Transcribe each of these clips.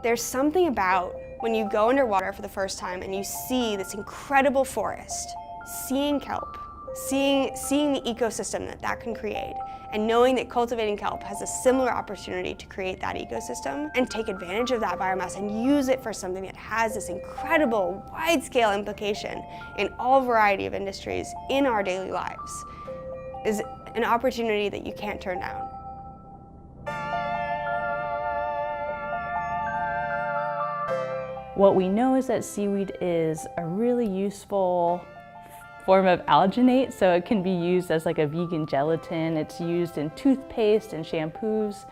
There's something about when you go underwater for the first time and you see this incredible forest, seeing kelp, seeing the ecosystem that can create, and knowing that cultivating kelp has a similar opportunity to create that ecosystem and take advantage of that biomass and use it for something that has this incredible wide-scale implication in all variety of industries in our daily lives is an opportunity that you can't turn down. What we know is that seaweed is a really useful form of alginate, so it can be used as like a vegan gelatin. It's used in toothpaste and shampoos,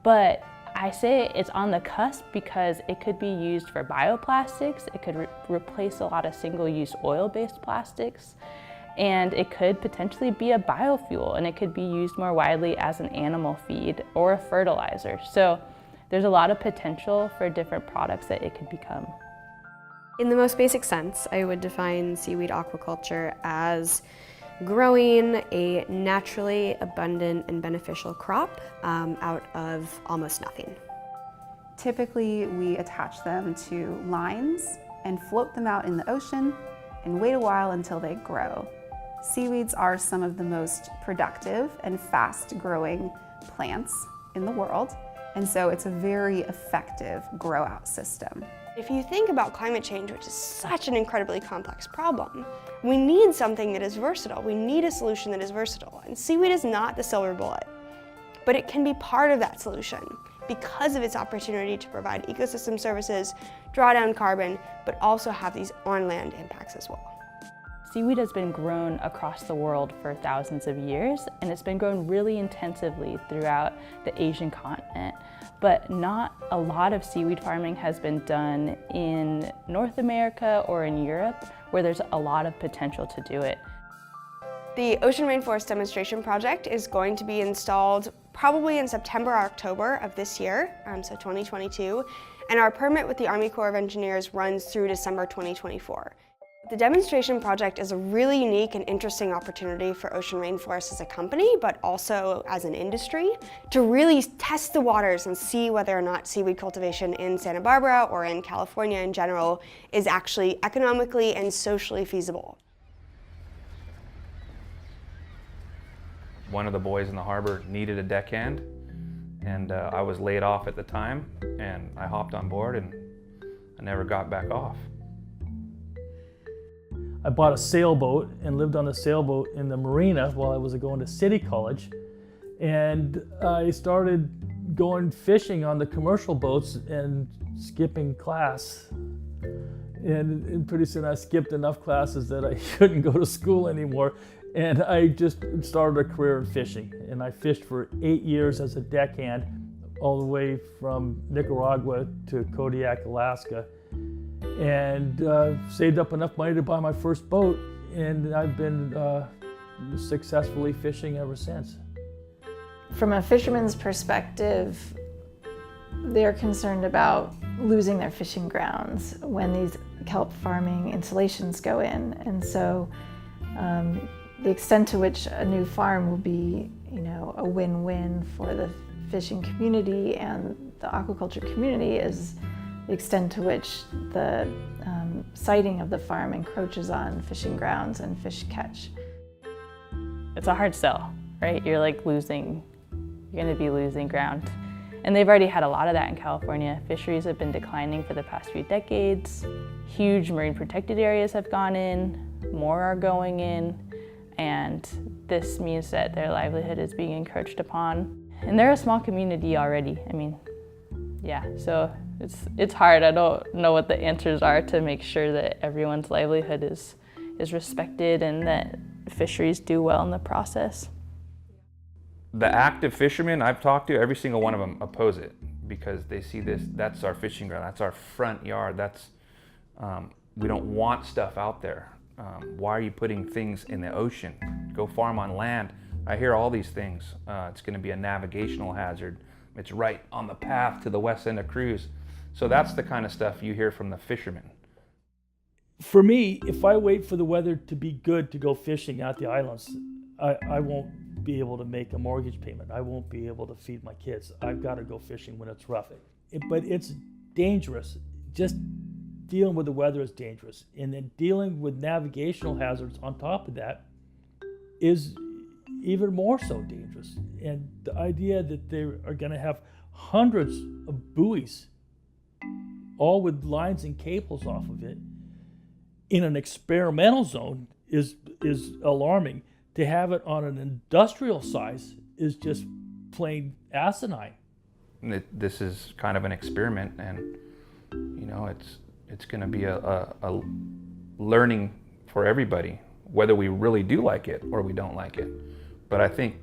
but I say it's on the cusp because it could be used for bioplastics. It could replace a lot of single-use oil-based plastics, and it could potentially be a biofuel, and it could be used more widely as an animal feed or a fertilizer. So there's a lot of potential for different products that it could become. In the most basic sense, I would define seaweed aquaculture as growing a naturally abundant and beneficial crop out of almost nothing. Typically, we attach them to lines and float them out in the ocean and wait a while until they grow. Seaweeds are some of the most productive and fast-growing plants in the world, and so it's a very effective grow-out system. If you think about climate change, which is such an incredibly complex problem, we need something that is versatile. We need a solution that is versatile. And seaweed is not the silver bullet, but it can be part of that solution because of its opportunity to provide ecosystem services, draw down carbon, but also have these on-land impacts as well. Seaweed has been grown across the world for thousands of years, and it's been grown really intensively throughout the Asian continent. But not a lot of seaweed farming has been done in North America or in Europe, where there's a lot of potential to do it. The Ocean Rainforest Demonstration Project is going to be installed probably in September or October of this year, so 2022, and our permit with the Army Corps of Engineers runs through December 2024. The demonstration project is a really unique and interesting opportunity for Ocean Rainforest as a company, but also as an industry, to really test the waters and see whether or not seaweed cultivation in Santa Barbara or in California in general is actually economically and socially feasible. One of the boys in the harbor needed a deckhand, and I was laid off at the time, and I hopped on board and I never got back off. I bought a sailboat and lived on the sailboat in the marina while I was going to City College. And I started going fishing on the commercial boats and skipping class. And pretty soon I skipped enough classes that I couldn't go to school anymore. And I just started a career in fishing. And I fished for 8 years as a deckhand, all the way from Nicaragua to Kodiak, Alaska. And saved up enough money to buy my first boat, and I've been successfully fishing ever since. From a fisherman's perspective, they're concerned about losing their fishing grounds when these kelp farming installations go in, and so the extent to which a new farm will be, a win-win for the fishing community and the aquaculture community is the extent to which the siting of the farm encroaches on fishing grounds and fish catch. It's a hard sell, right? You're going to be losing ground. And they've already had a lot of that in California. Fisheries have been declining for the past few decades. Huge marine protected areas have gone in, more are going in, and this means that their livelihood is being encroached upon. And they're a small community already. So it's hard. I don't know what the answers are to make sure that everyone's livelihood is respected and that fisheries do well in the process. The active fishermen I've talked to, every single one of them oppose it because they see that's our fishing ground, that's our front yard, we don't want stuff out there. Why are you putting things in the ocean? Go farm on land. I hear all these things. It's going to be a navigational hazard. It's right on the path to the west end of Cruz. So that's the kind of stuff you hear from the fishermen. For me, if I wait for the weather to be good to go fishing out the islands, I won't be able to make a mortgage payment. I won't be able to feed my kids. I've got to go fishing when it's rough. But it's dangerous. Just dealing with the weather is dangerous. And then dealing with navigational hazards on top of that is even more so dangerous. And the idea that they are going to have hundreds of buoys, all with lines and cables off of it, in an experimental zone is alarming. To have it on an industrial size is just plain asinine. This is kind of an experiment, and you know, it's going to be a learning for everybody, whether we really do like it or we don't like it. But I think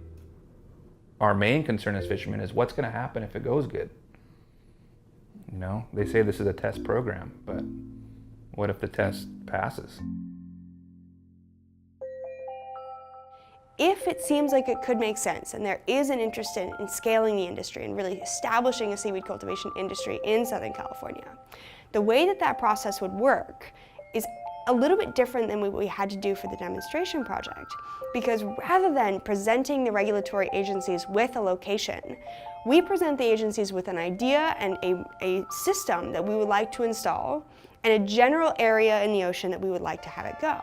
our main concern as fishermen is what's going to happen if it goes good. You know, they say this is a test program, but what if the test passes? If it seems like it could make sense and there is an interest in scaling the industry and really establishing a seaweed cultivation industry in Southern California, the way that that process would work is a little bit different than what we had to do for the demonstration project. Because rather than presenting the regulatory agencies with a location, we present the agencies with an idea and a system that we would like to install and a general area in the ocean that we would like to have it go.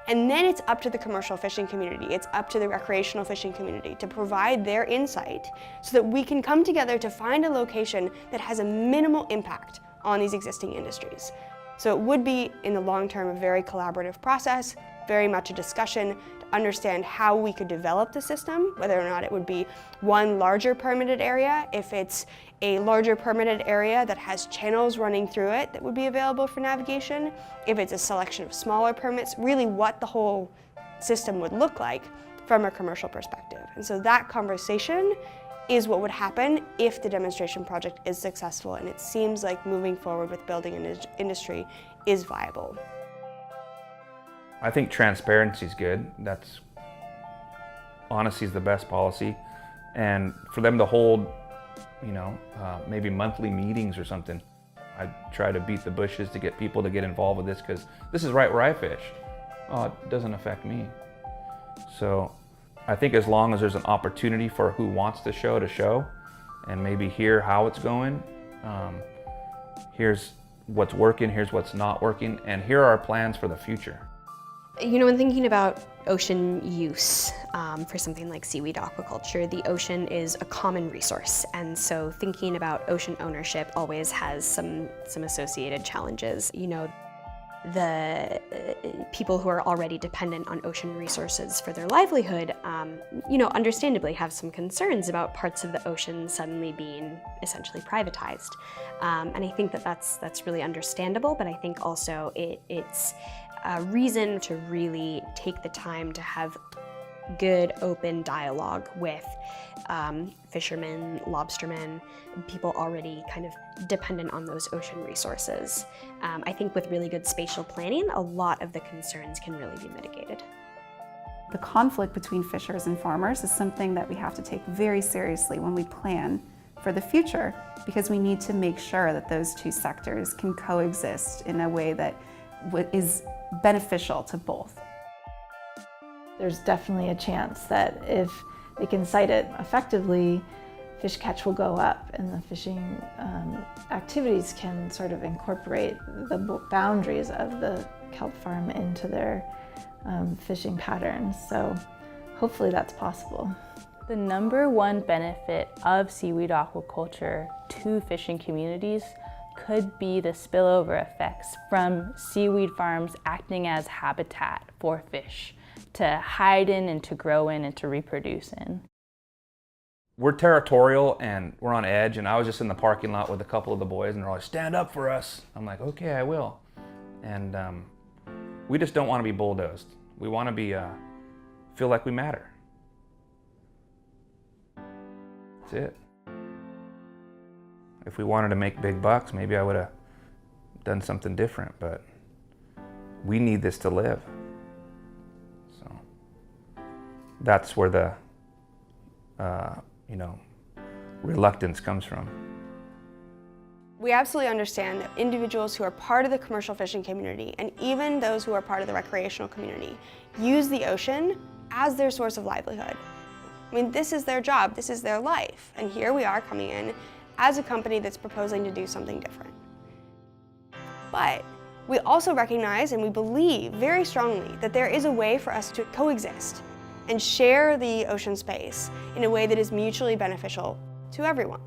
And then it's up to the commercial fishing community, it's up to the recreational fishing community to provide their insight so that we can come together to find a location that has a minimal impact on these existing industries. So it would be, in the long term, a very collaborative process, very much a discussion to understand how we could develop the system, whether or not it would be one larger permitted area, if it's a larger permitted area that has channels running through it that would be available for navigation, if it's a selection of smaller permits, really what the whole system would look like from a commercial perspective. And so that conversation is what would happen if the demonstration project is successful, and it seems like moving forward with building an industry is viable. I think transparency is good. That's, honesty is the best policy. And for them to hold, you know, maybe monthly meetings or something. I try to beat the bushes to get people to get involved with this because this is right where I fish. Oh, it doesn't affect me. So I think as long as there's an opportunity for who wants to show and maybe hear how it's going, here's what's working, here's what's not working, and here are our plans for the future. You know, when thinking about ocean use for something like seaweed aquaculture, the ocean is a common resource, and so thinking about ocean ownership always has some associated challenges. You know, the people who are already dependent on ocean resources for their livelihood, you know, understandably have some concerns about parts of the ocean suddenly being essentially privatized. And I think that that's really understandable, but I think also it's a reason to really take the time to have good, open dialogue with fishermen, lobstermen, people already kind of dependent on those ocean resources. I think with really good spatial planning, a lot of the concerns can really be mitigated. The conflict between fishers and farmers is something that we have to take very seriously when we plan for the future, because we need to make sure that those two sectors can coexist in a way that is beneficial to both. There's definitely a chance that if they can site it effectively, fish catch will go up and the fishing activities can sort of incorporate the boundaries of the kelp farm into their fishing patterns. So hopefully that's possible. The number one benefit of seaweed aquaculture to fishing communities could be the spillover effects from seaweed farms acting as habitat for fish to hide in and to grow in and to reproduce in. We're territorial and we're on edge, and I was just in the parking lot with a couple of the boys and they're like, stand up for us. I'm like, okay, I will. And we just don't want to be bulldozed. We want to be, feel like we matter. That's it. If we wanted to make big bucks, maybe I would have done something different, but we need this to live. So that's where the, you know, reluctance comes from. We absolutely understand that individuals who are part of the commercial fishing community, and even those who are part of the recreational community, use the ocean as their source of livelihood. I mean, this is their job, this is their life, and here we are coming in as a company that's proposing to do something different. But we also recognize and we believe very strongly that there is a way for us to coexist and share the ocean space in a way that is mutually beneficial to everyone.